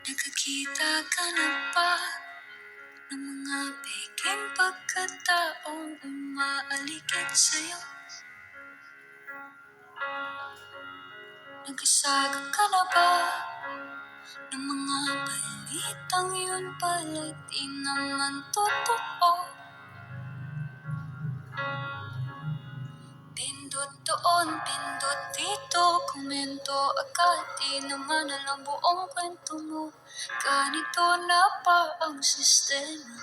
Nakakita ka na ba ng mga peking pagkataong umaaligid sa'yo? Nagkasaga ka na ba ng mga balitang yun pala'y di naman totoo? Pindot doon, pindot dito, komento agad, di naman alam buong kwento mo. Ganito na ba ang sistema?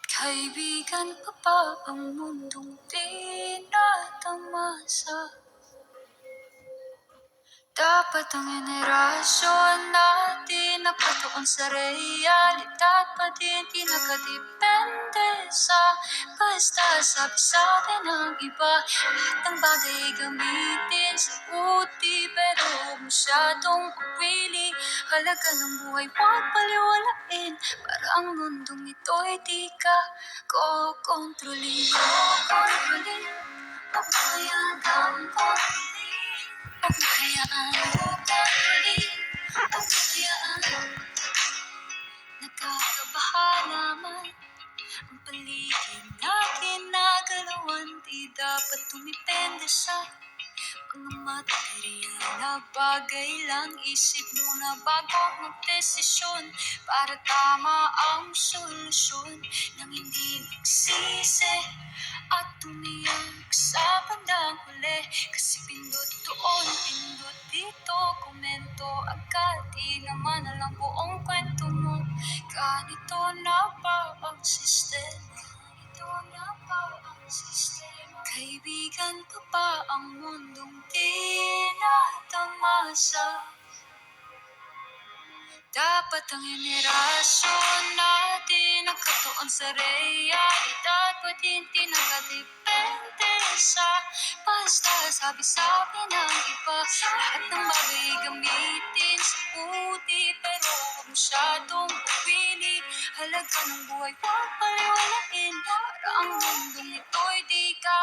Kaibigan pa ba ang mundong tinatamasa? Dapat ang henerasyon natin nakatuon sa realidad, pati hindi nakadepende sa basta sabi-sabi ng iba. Lahat ng bagay gamitin sa buti, pero huwag masyadong pumili. Halaga ng buhay huwag paliwalain, para ang mundong ito'y di ka kokontrolin. Huwag mo hayagang pumili. Huwag mo hayaan pumili. Huwag mo hayaan. Nakakabahala man ang paligid na ginagalawan, di dapat tumipende sa mga material na bagay lang. Isip muna bago magdesisyon, para tama ang solusyon. Nang hindi nagsisi at tumiyak sa bandang huli, kasi pindot doon, pindot dito, komento agad, di naman alam buong kwento mo. Ganito na ba ang sistema? Ganito na ba ang sistema? Kaibigan pa ba ang mundong tinatamasa? Dapat ang henerasyon natin nakatuon sa realidad, pati hindi nakadepende sa basta sabi-sabi ng iba. Lahat ng bagay gamitin sa buti, pero huwag masyadong pumili. Halaga ng buhay huwag paliwalain, para ang mundong ito'y di ka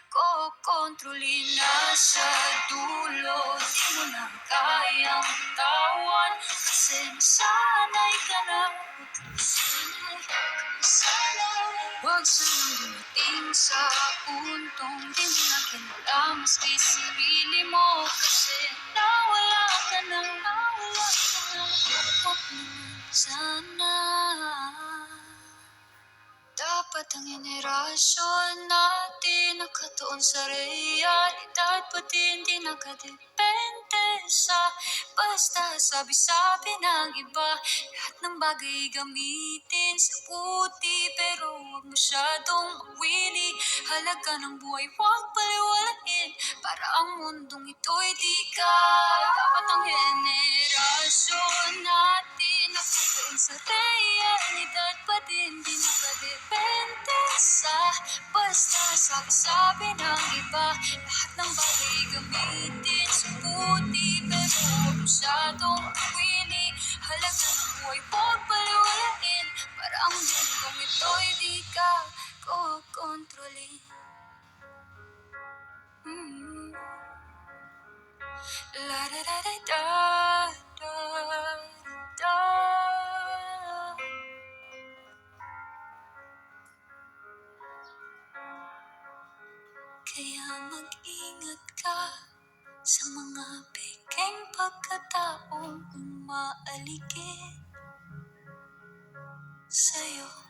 kokontrolin. Nasa dulo, di mo na kayang bitawan, kasi nasanay ka na. Huwag sanang dumating sa puntong di mo na kilala maski sarili mo, kasi nawala ka na, nawala ka na. Huwag naman sana. Dapat ang henerasyon natin nakatuon sa realidad, pati hindi nakadepende sa basta sabi-sabi ng iba. Lahat ng bagay gamitin sa buti, pero huwag masyadong mawili. Halaga ng buhay huwag paliwalain, para ang mundong ito'y di ka. Dapat ang henerasyon natin nakatuon sa realidad, pati hindi nakadepende sa basta sabi-sabi ng iba. Lahat ng bagay gamitin sa buti, pero huwag masyadong mawili. Halaga ng buhay huwag paliwalain, para ang mundong ito'y di ka kokontrolin. La da da da da da da. Kaya mag-ingat ka sa mga peking pagkataong umaaligid sa'yo.